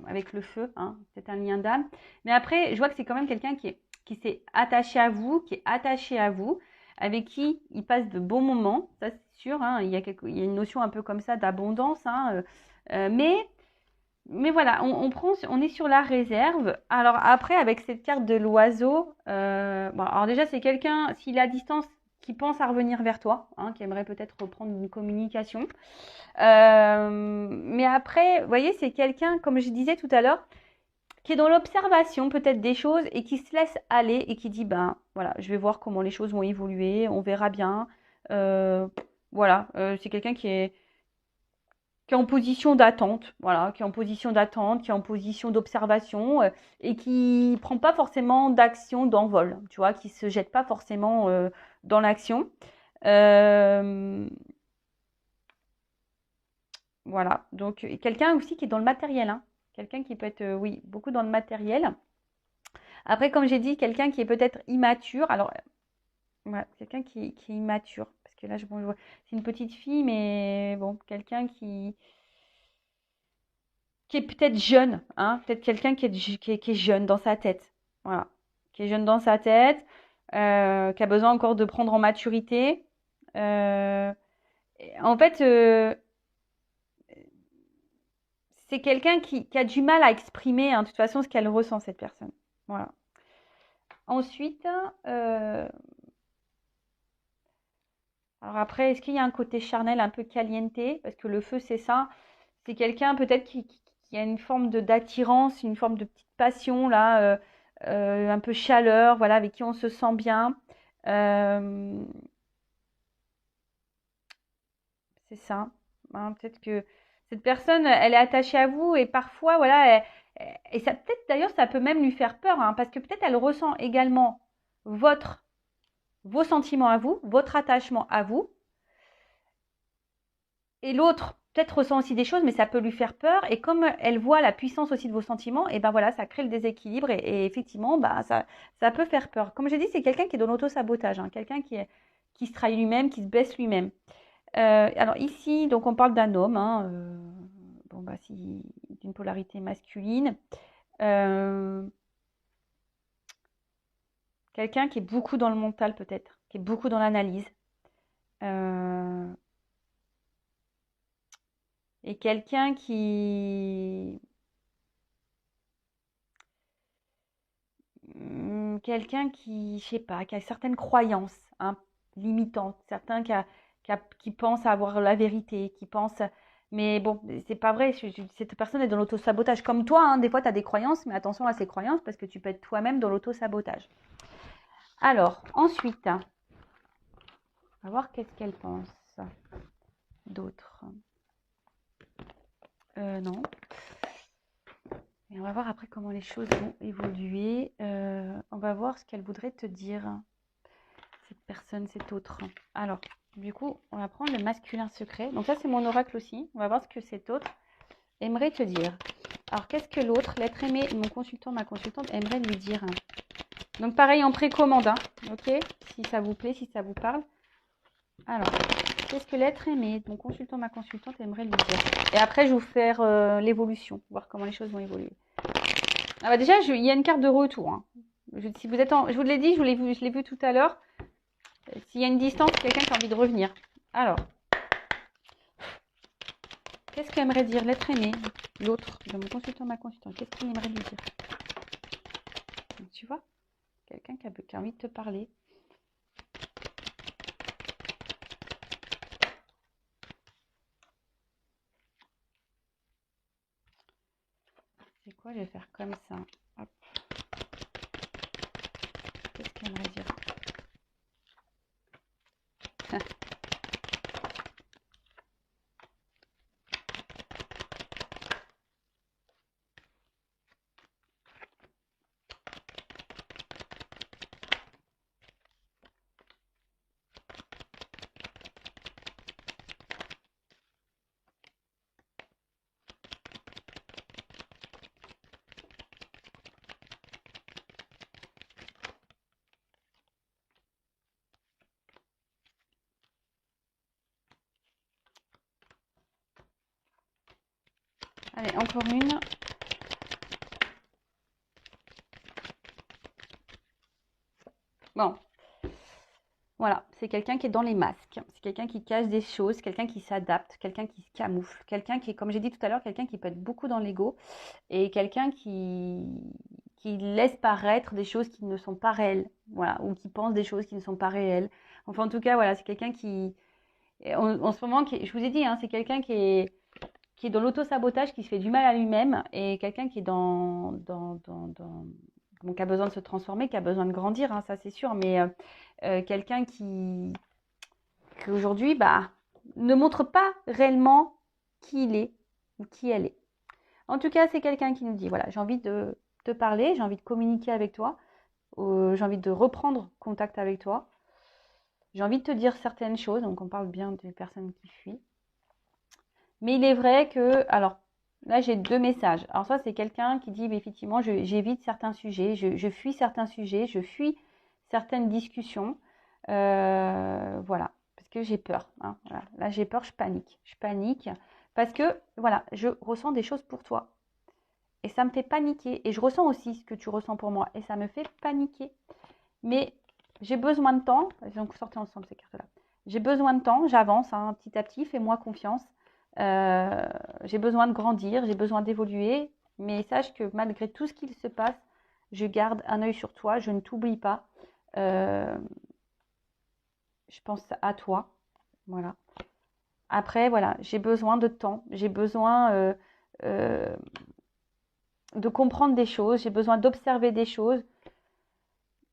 A: avec le feu, hein, c'est un lien d'âme. Mais après, je vois que c'est quand même quelqu'un qui s'est attaché à vous, qui est attaché à vous, avec qui il passe de bons moments, ça c'est sûr. Hein, il y a une notion un peu comme ça d'abondance, hein, mais voilà, on est sur la réserve. Alors après, avec cette carte de l'oiseau, bon, alors déjà c'est quelqu'un, s'il est à distance, qui pense à revenir vers toi, hein, qui aimerait peut-être reprendre une communication. Mais après, vous voyez, c'est quelqu'un, comme je disais tout à l'heure, qui est dans l'observation peut-être des choses et qui se laisse aller et qui dit, ben voilà, je vais voir comment les choses vont évoluer, on verra bien. Voilà, c'est quelqu'un qui est en position d'attente, voilà, qui est en position d'attente, qui est en position d'observation et qui prend pas forcément d'action d'envol, tu vois, qui se jette pas forcément dans l'action. Voilà, donc quelqu'un aussi qui est dans le matériel, hein. Quelqu'un qui peut être, oui, beaucoup dans le matériel. Après, comme j'ai dit, quelqu'un qui est peut-être immature. Alors, ouais, quelqu'un qui est immature, parce que là, bon, je vois, c'est une petite fille, mais bon, quelqu'un qui est peut-être jeune, hein, peut-être quelqu'un qui est jeune dans sa tête, voilà, qui est jeune dans sa tête, qui a besoin encore de prendre en maturité. En fait, c'est quelqu'un qui a du mal à exprimer, hein, de toute façon, ce qu'elle ressent, cette personne. Voilà. Ensuite, alors après, est-ce qu'il y a un côté charnel un peu caliente? Parce que le feu, c'est ça. C'est quelqu'un peut-être qui a une forme d'attirance, une forme de petite passion, là, un peu chaleur, voilà, avec qui on se sent bien. C'est ça. Hein, peut-être que cette personne, elle est attachée à vous et parfois, voilà, et ça peut-être d'ailleurs, ça peut même lui faire peur, hein, parce que peut-être elle ressent également vos sentiments à vous, votre attachement à vous, et l'autre peut-être ressent aussi des choses, mais ça peut lui faire peur. Et comme elle voit la puissance aussi de vos sentiments, et ben voilà, ça crée le déséquilibre et effectivement, bah, ça peut faire peur. Comme je dis, c'est quelqu'un qui est dans l'auto-sabotage, hein, quelqu'un qui se trahit lui-même, qui se blesse lui-même. Alors ici, donc on parle d'un homme, hein, bon bah si d'une polarité masculine, quelqu'un qui est beaucoup dans le mental peut-être, qui est beaucoup dans l'analyse, et quelqu'un je sais pas, qui a certaines croyances hein, limitantes, certains qui pensent avoir la vérité, qui pensent. Mais bon, c'est pas vrai, cette personne est dans l'auto-sabotage. Comme toi, hein, des fois, tu as des croyances, mais attention à ces croyances parce que tu peux être toi-même dans l'auto-sabotage. Alors, ensuite, on va voir qu'est-ce qu'elle pense d'autre. Non. Et on va voir après comment les choses vont évoluer. On va voir ce qu'elle voudrait te dire, cette personne, cet autre. Alors, du coup, on va prendre le masculin secret. Donc ça, c'est mon oracle aussi. On va voir ce que cet autre aimerait te dire. Alors, qu'est-ce que l'autre, l'être aimé, mon consultant, ma consultante, aimerait lui dire? Donc, pareil, en précommande, hein, ok? Si ça vous plaît, si ça vous parle. Alors, Qu'est-ce que l'être aimé, mon consultant, ma consultante aimerait lui dire? Et après, je vais vous faire l'évolution, voir comment les choses vont évoluer. Ah bah déjà, il y a une carte de retour. Hein. Si vous êtes je vous l'ai dit, je l'ai vu tout à l'heure. S'il y a une distance, quelqu'un qui a envie de revenir. Alors, qu'est-ce qu'aimerait dire l'être aimé, l'autre, de mon consultant, ma consultante? Qu'est-ce qu'il aimerait lui dire? Tu vois, quelqu'un qui a envie de te parler. C'est quoi? Je vais faire comme ça. Hop. Qu'est-ce qu'il aimerait dire? Allez, encore une. Bon. Voilà, c'est quelqu'un qui est dans les masques, c'est quelqu'un qui cache des choses, quelqu'un qui s'adapte, quelqu'un qui se camoufle, quelqu'un qui est, comme j'ai dit tout à l'heure, quelqu'un qui peut être beaucoup dans l'ego et quelqu'un qui laisse paraître des choses qui ne sont pas réelles, voilà, ou qui pense des choses qui ne sont pas réelles. Enfin, en tout cas, voilà, c'est quelqu'un qui, en ce moment, je vous ai dit, hein, c'est quelqu'un qui est dans l'auto-sabotage, qui se fait du mal à lui-même et quelqu'un qui est bon, qui a besoin de se transformer, qui a besoin de grandir, hein, ça c'est sûr, mais quelqu'un qui aujourd'hui ne montre pas réellement qui il est ou qui elle est. En tout cas, c'est quelqu'un qui nous dit, voilà, j'ai envie de te parler, j'ai envie de communiquer avec toi, j'ai envie de reprendre contact avec toi, j'ai envie de te dire certaines choses, donc on parle bien des personnes qui fuient. Mais il est vrai que, alors, là j'ai deux messages. Alors soit c'est quelqu'un qui dit, effectivement, j'évite certains sujets, je fuis certains sujets, je fuis certaines discussions. Voilà, parce que j'ai peur. Hein, voilà. Là j'ai peur, je panique parce que, voilà, je ressens des choses pour toi. Et ça me fait paniquer. Et je ressens aussi ce que tu ressens pour moi. Et ça me fait paniquer. Mais j'ai besoin de temps. Donc sortez ensemble ces cartes-là. J'ai besoin de temps, j'avance hein, petit à petit, fais-moi confiance. J'ai besoin de grandir, j'ai besoin d'évoluer, mais sache que malgré tout ce qu'il se passe, je garde un œil sur toi, je ne t'oublie pas. Je pense à toi, voilà. Après, voilà, j'ai besoin de temps, j'ai besoin de comprendre des choses, j'ai besoin d'observer des choses.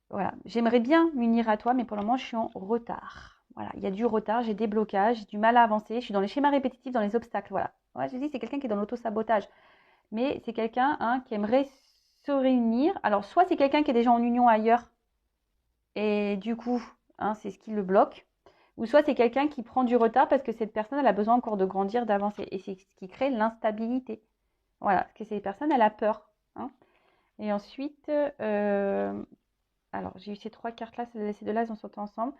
A: Voilà, j'aimerais bien m'unir à toi, mais pour le moment, je suis en retard. Voilà, il y a du retard, j'ai des blocages, j'ai du mal à avancer, je suis dans les schémas répétitifs, dans les obstacles. Voilà, ouais, j'ai dit, c'est quelqu'un qui est dans l'auto-sabotage, mais c'est quelqu'un hein, qui aimerait se réunir. Alors, soit c'est quelqu'un qui est déjà en union ailleurs, et du coup, hein, c'est ce qui le bloque, ou soit c'est quelqu'un qui prend du retard parce que cette personne, elle a besoin encore de grandir, d'avancer, et c'est ce qui crée l'instabilité. Voilà, parce que cette personne, elle a peur. Hein. Et ensuite, alors, j'ai eu ces trois cartes-là, ces deux-là, elles ont sauté ensemble.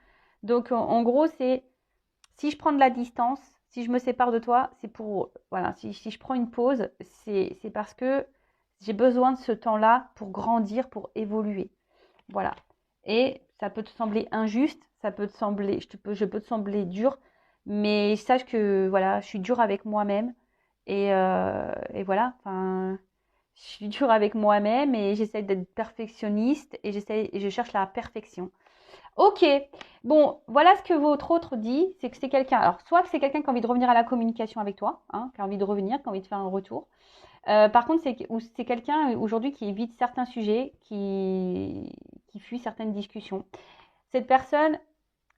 A: Donc, en gros, c'est si je prends de la distance, si je me sépare de toi, c'est pour, voilà, si je prends une pause, c'est parce que j'ai besoin de ce temps-là pour grandir, pour évoluer. Voilà. Et ça peut te sembler injuste, ça peut te sembler, je peux te sembler dur, mais sache que, voilà, je suis dure avec moi-même. Et voilà, enfin, je suis dure avec moi-même et j'essaie d'être perfectionniste et je cherche la perfection. Ok, bon, voilà ce que votre autre dit, c'est que c'est quelqu'un, alors soit que c'est quelqu'un qui a envie de revenir à la communication avec toi, hein, qui a envie de revenir, qui a envie de faire un retour. Par contre, c'est quelqu'un aujourd'hui qui évite certains sujets, qui fuit certaines discussions. Cette personne,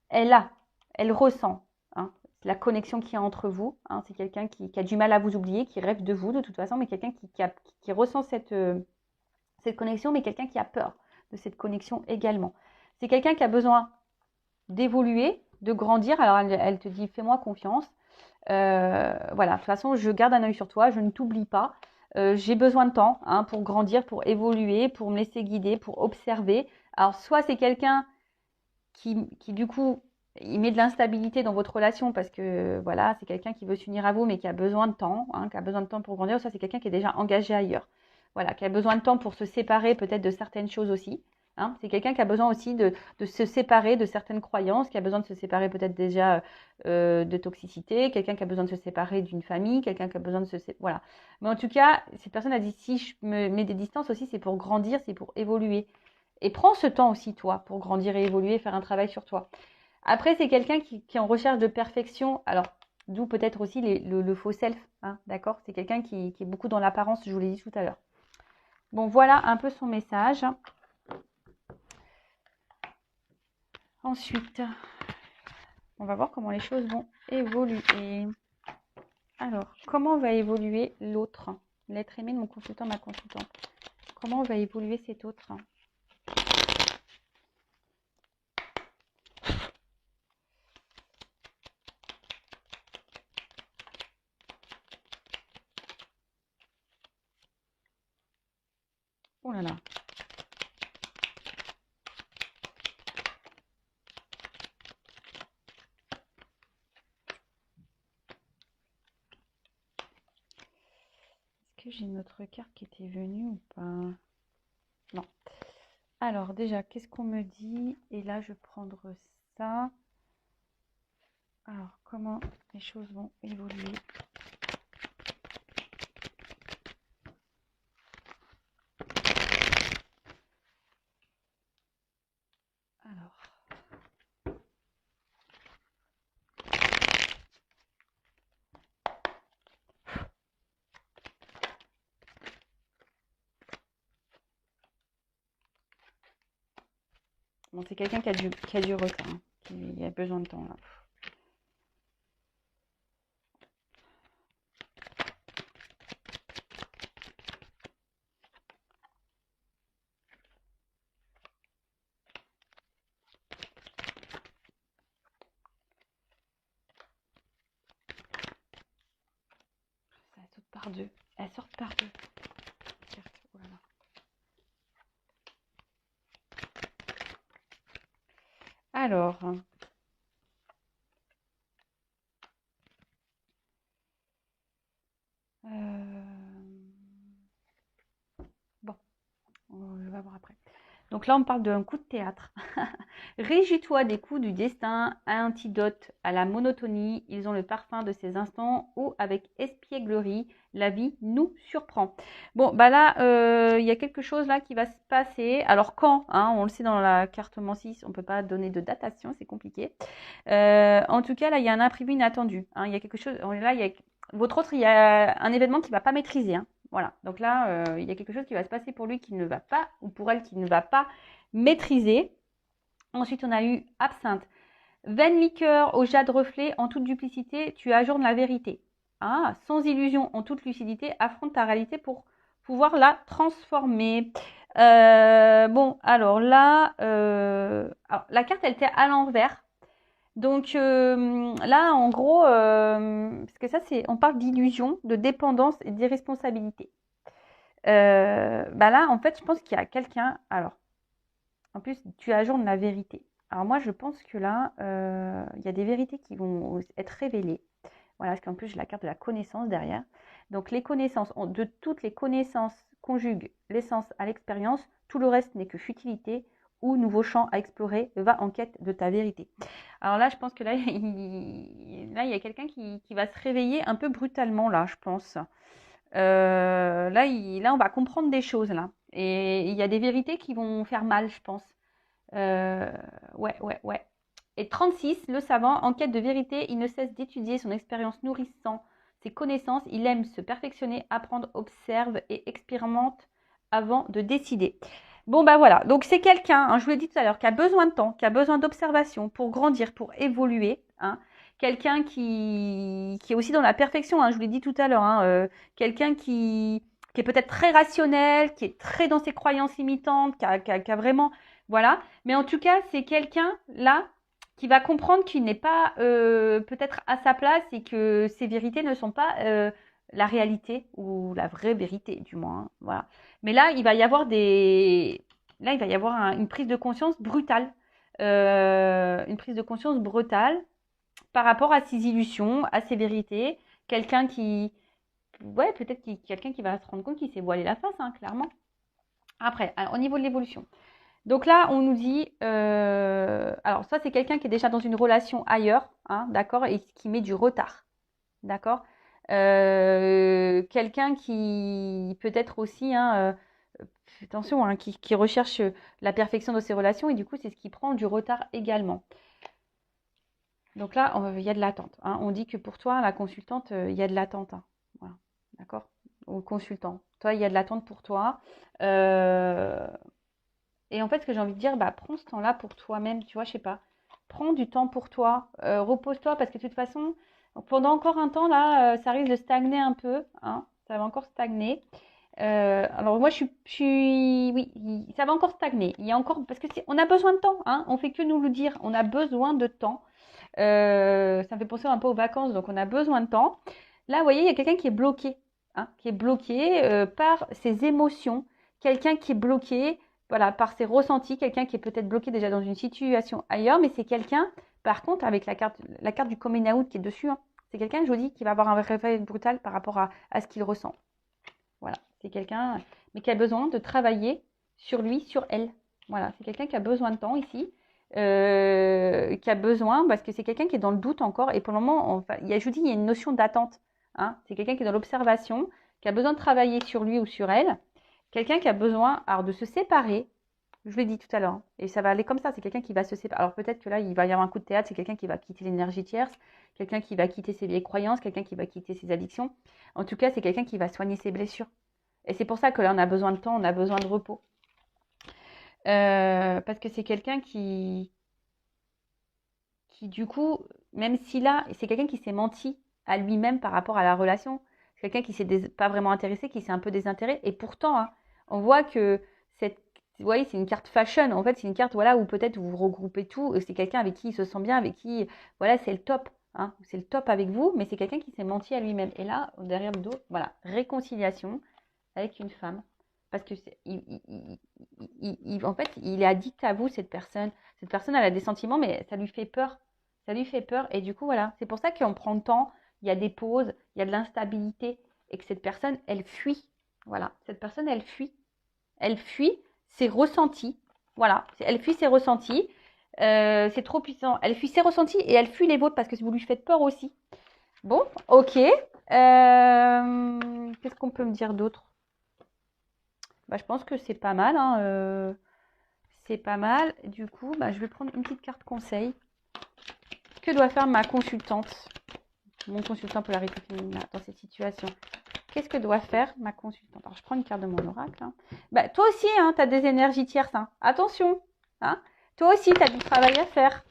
A: elle ressent hein, la connexion qu'il y a entre vous. Hein, c'est quelqu'un qui a du mal à vous oublier, qui rêve de vous de toute façon, mais quelqu'un qui ressent cette connexion, mais quelqu'un qui a peur de cette connexion également. C'est quelqu'un qui a besoin d'évoluer, de grandir. Alors elle te dit fais-moi confiance. Voilà, de toute façon, je garde un œil sur toi, je ne t'oublie pas. J'ai besoin de temps hein, pour grandir, pour évoluer, pour me laisser guider, pour observer. Alors soit c'est quelqu'un qui du coup il met de l'instabilité dans votre relation parce que voilà, c'est quelqu'un qui veut s'unir à vous mais qui a besoin de temps, hein, qui a besoin de temps pour grandir. Ça, c'est quelqu'un qui est déjà engagé ailleurs. Voilà, qui a besoin de temps pour se séparer peut-être de certaines choses aussi. Hein. C'est quelqu'un qui a besoin aussi de se séparer de certaines croyances, qui a besoin de se séparer peut-être déjà de toxicité, quelqu'un qui a besoin de se séparer d'une famille, quelqu'un qui a besoin de se séparer. Voilà. Mais en tout cas, cette personne a dit si je me mets des distances aussi, c'est pour grandir, c'est pour évoluer. Et prends ce temps aussi, toi, pour grandir et évoluer, faire un travail sur toi. Après, c'est quelqu'un qui est en recherche de perfection. Alors, d'où peut-être aussi le faux self. Hein, d'accord. C'est quelqu'un qui est beaucoup dans l'apparence, je vous l'ai dit tout à l'heure. Bon, voilà un peu son message. Ensuite, on va voir comment les choses vont évoluer. Alors, comment va évoluer l'autre? L'être aimé de mon consultant, ma consultante. Comment va évoluer cet autre? Oh là là. Est-ce que j'ai une autre carte qui était venue ou pas? Non. Alors déjà, qu'est-ce qu'on me dit? Et là, je vais prendre ça. Alors, comment les choses vont évoluer? Alors. Bon, c'est quelqu'un qui a du retard, hein, qui a besoin de temps là. Ça saute par deux. Elle sort par deux. Oh là là. Alors. Bon, je vais voir après. Donc là, on parle d'un coup de théâtre. Réjouis-toi des coups du destin, antidote à la monotonie. Ils ont le parfum de ces instants où, avec espièglerie, la vie nous surprend. Bon, bah là, il y a quelque chose là qui va se passer. Alors quand, hein, on le sait dans la carte Mensis, on ne peut pas donner de datation, c'est compliqué. En tout cas, là, il y a un imprévu inattendu. Hein, il y a quelque chose. Là, il y a votre autre, il y a un événement qui ne va pas maîtriser. Hein. Voilà. Donc là, il y a quelque chose qui va se passer pour lui qui ne va pas, ou pour elle qui ne va pas maîtriser. Ensuite, on a eu absinthe. Vaine liqueur au jade reflet, en toute duplicité, tu ajournes la vérité. Ah, sans illusion, en toute lucidité, affronte ta réalité pour pouvoir la transformer. Bon, alors là, alors, la carte, elle était à l'envers. Donc là, en gros, parce que ça, c'est, on parle d'illusion, de dépendance et d'irresponsabilité. Bah là, en fait, je pense qu'il y a quelqu'un. Alors, en plus, tu ajournes la vérité. Alors moi, je pense que là, il y a des vérités qui vont être révélées. Voilà, parce qu'en plus, j'ai la carte de la connaissance derrière. Donc les connaissances, de toutes les connaissances conjuguent l'essence à l'expérience. Tout le reste n'est que futilité ou nouveau champ à explorer. Va en quête de ta vérité. Alors là, je pense que là, il y a quelqu'un qui va se réveiller un peu brutalement, là, je pense. Là, on va comprendre des choses, là. Et il y a des vérités qui vont faire mal, je pense. Ouais. Et 36, le savant, en quête de vérité, il ne cesse d'étudier son expérience nourrissant ses connaissances. Il aime se perfectionner, apprendre, observe et expérimente avant de décider. Bon, bah voilà. Donc, c'est quelqu'un, hein, je vous l'ai dit tout à l'heure, qui a besoin de temps, qui a besoin d'observation pour grandir, pour évoluer. Hein. Quelqu'un qui est aussi dans la perfection, hein, je vous l'ai dit tout à l'heure. Hein, quelqu'un qui est peut-être très rationnel, qui est très dans ses croyances limitantes, qui a vraiment... Voilà. Mais en tout cas, c'est quelqu'un là qui va comprendre qu'il n'est pas peut-être à sa place et que ses vérités ne sont pas la réalité ou la vraie vérité, du moins. Hein, voilà. Mais là, il va y avoir une prise de conscience brutale. une prise de conscience brutale par rapport à ses illusions, à ses vérités. Quelqu'un qui, ouais, peut-être quelqu'un qui va se rendre compte qu'il s'est voilé la face, hein, clairement. Après, au niveau de l'évolution. Donc là, on nous dit, alors ça c'est quelqu'un qui est déjà dans une relation ailleurs, hein, d'accord, et qui met du retard, d'accord. Quelqu'un qui peut-être aussi, hein, attention, hein, qui recherche la perfection de ses relations et du coup c'est ce qui prend du retard également. Donc là, il y a de l'attente, hein. On dit que pour toi, la consultante, il y a de l'attente, hein. Voilà, d'accord. Ou consultant, toi, il y a de l'attente pour toi. Et en fait, ce que j'ai envie de dire, bah, prends ce temps-là pour toi-même, tu vois, je sais pas. Prends du temps pour toi, repose-toi, parce que de toute façon, pendant encore un temps, là, ça risque de stagner un peu, hein, ça va encore stagner. Alors moi, oui, ça va encore stagner. Il y a encore, parce que on a besoin de temps, hein, on fait que nous le dire, on a besoin de temps. Ça me fait penser un peu aux vacances, donc on a besoin de temps. Là, vous voyez, il y a quelqu'un qui est bloqué, hein, qui est bloqué par ses émotions, quelqu'un qui est bloqué, voilà, par ses ressentis, quelqu'un qui est peut-être bloqué déjà dans une situation ailleurs, mais c'est quelqu'un, par contre, avec la carte du coming out qui est dessus, hein, c'est quelqu'un, je vous dis, qui va avoir un réveil brutal par rapport à ce qu'il ressent. Voilà, c'est quelqu'un, mais qui a besoin de travailler sur lui, sur elle. Voilà, c'est quelqu'un qui a besoin de temps ici. Qui a besoin, parce que c'est quelqu'un qui est dans le doute encore, et pour le moment, enfin, je vous dis, il y a une notion d'attente, hein. C'est quelqu'un qui est dans l'observation, qui a besoin de travailler sur lui ou sur elle, quelqu'un qui a besoin alors, de se séparer, je l'ai dit tout à l'heure, hein, et ça va aller comme ça, c'est quelqu'un qui va se séparer. Alors peut-être que là, il va y avoir un coup de théâtre, c'est quelqu'un qui va quitter l'énergie tierce, quelqu'un qui va quitter ses vieilles croyances, quelqu'un qui va quitter ses addictions. En tout cas, c'est quelqu'un qui va soigner ses blessures. Et c'est pour ça que là, on a besoin de temps, on a besoin de repos. Parce que c'est quelqu'un qui du coup, même si là, c'est quelqu'un qui s'est menti à lui-même par rapport à la relation, c'est quelqu'un qui s'est pas vraiment intéressé, qui s'est un peu désintéressé, et pourtant, hein, on voit que vous voyez, c'est une carte fashion, en fait, c'est une carte, voilà, où peut-être vous regroupez tout, c'est quelqu'un avec qui il se sent bien, avec qui, voilà, c'est le top, hein, c'est le top avec vous, mais c'est quelqu'un qui s'est menti à lui-même. Et là, derrière le dos, voilà, réconciliation avec une femme. Parce que en fait, il est addict à vous, cette personne. Cette personne, elle a des sentiments, mais ça lui fait peur. Ça lui fait peur. Et du coup, voilà, c'est pour ça qu'on prend le temps. Il y a des pauses, il y a de l'instabilité. Et que cette personne, elle fuit. Voilà, cette personne, elle fuit. Elle fuit ses ressentis. Voilà, elle fuit ses ressentis. C'est trop puissant. Elle fuit ses ressentis et elle fuit les vôtres parce que vous lui faites peur aussi. Bon, ok. Qu'est-ce qu'on peut me dire d'autre? Bah, je pense que c'est pas mal, hein, c'est pas mal. Du coup, bah, je vais prendre une petite carte conseil. Que doit faire ma consultante, mon consultant polarité féminine dans cette situation? Qu'est-ce que doit faire ma consultante? Alors, je prends une carte de mon oracle. Hein. Bah, toi aussi, hein, tu as des énergies tierces. Hein. Attention. Hein. Toi aussi, tu as du travail à faire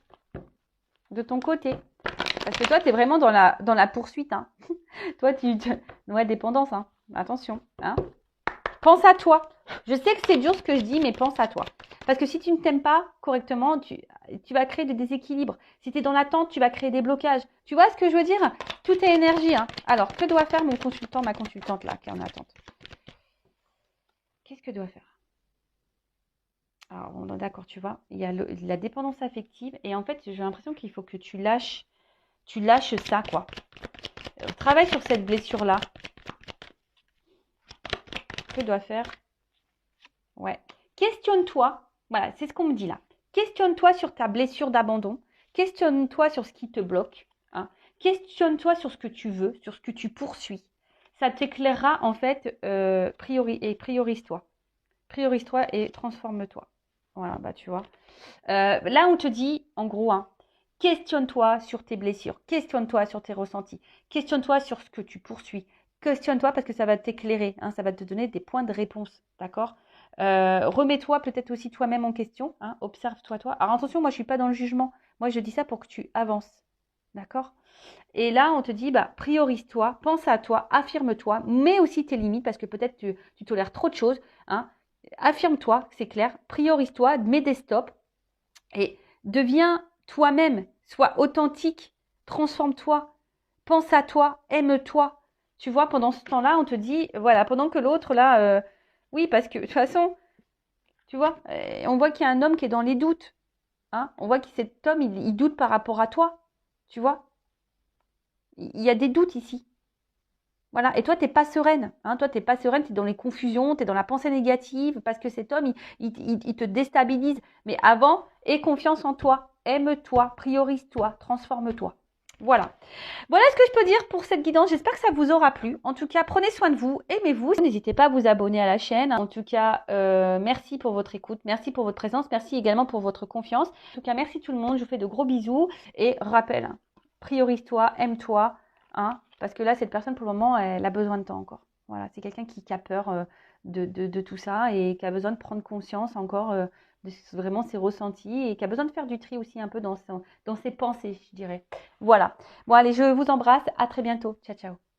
A: de ton côté. Parce que toi, tu es vraiment dans la poursuite. Hein. Toi, ouais, dépendance. Hein. Attention. Hein. Pense à toi. Je sais que c'est dur ce que je dis, mais pense à toi. Parce que si tu ne t'aimes pas correctement, tu vas créer des déséquilibres. Si tu es dans l'attente, tu vas créer des blocages. Tu vois ce que je veux dire? Tout est énergie. Hein. Alors, que doit faire mon consultant, ma consultante là, qui est en attente? Qu'est-ce que doit faire? Alors, bon, d'accord, tu vois, il y a la dépendance affective. Et en fait, j'ai l'impression qu'il faut que tu lâches ça, quoi. Travaille sur cette blessure-là. Que doit faire? Ouais. Questionne-toi. Voilà, c'est ce qu'on me dit là. Questionne-toi sur ta blessure d'abandon. Questionne-toi sur ce qui te bloque. Hein. Questionne-toi sur ce que tu veux, sur ce que tu poursuis. Ça t'éclairera en fait, priorise-toi. Priorise-toi et transforme-toi. Voilà, bah tu vois. Là, on te dit, en gros, hein, questionne-toi sur tes blessures. Questionne-toi sur tes ressentis. Questionne-toi sur ce que tu poursuis. Questionne-toi parce que ça va t'éclairer. Hein, ça va te donner des points de réponse. D'accord? Remets-toi peut-être aussi toi-même en question. Hein, observe-toi, toi. Alors attention, moi, je ne suis pas dans le jugement. Moi, je dis ça pour que tu avances. D'accord? Et là, on te dit, bah, priorise-toi, pense à toi, affirme-toi, mets aussi tes limites parce que peut-être tu tolères trop de choses. Hein. Affirme-toi, c'est clair, priorise-toi, mets des stops et deviens toi-même, sois authentique, transforme-toi, pense à toi, aime-toi. Tu vois, pendant ce temps-là, on te dit, voilà, pendant que l'autre, là, oui, parce que de toute façon, tu vois, on voit qu'il y a un homme qui est dans les doutes. Hein. On voit que cet homme, il doute par rapport à toi. Tu vois? Il y a des doutes ici. Voilà. Et toi, tu n'es pas sereine. Hein. Toi, tu n'es pas sereine, tu es dans les confusions, tu es dans la pensée négative parce que cet homme, il te déstabilise. Mais avant, aie confiance en toi. Aime-toi, priorise-toi, transforme-toi. Voilà. Voilà ce que je peux dire pour cette guidance. J'espère que ça vous aura plu. En tout cas, prenez soin de vous, aimez-vous. N'hésitez pas à vous abonner à la chaîne. En tout cas, merci pour votre écoute, merci pour votre présence, merci également pour votre confiance. En tout cas, merci tout le monde. Je vous fais de gros bisous. Et rappel, hein, priorise-toi, aime-toi. Hein, parce que là, cette personne, pour le moment, elle a besoin de temps encore. Voilà, c'est quelqu'un qui a peur de tout ça et qui a besoin de prendre conscience encore de vraiment ses ressentis et qui a besoin de faire du tri aussi un peu dans ses pensées, je dirais. Voilà. Bon, allez, je vous embrasse. À très bientôt. Ciao, ciao.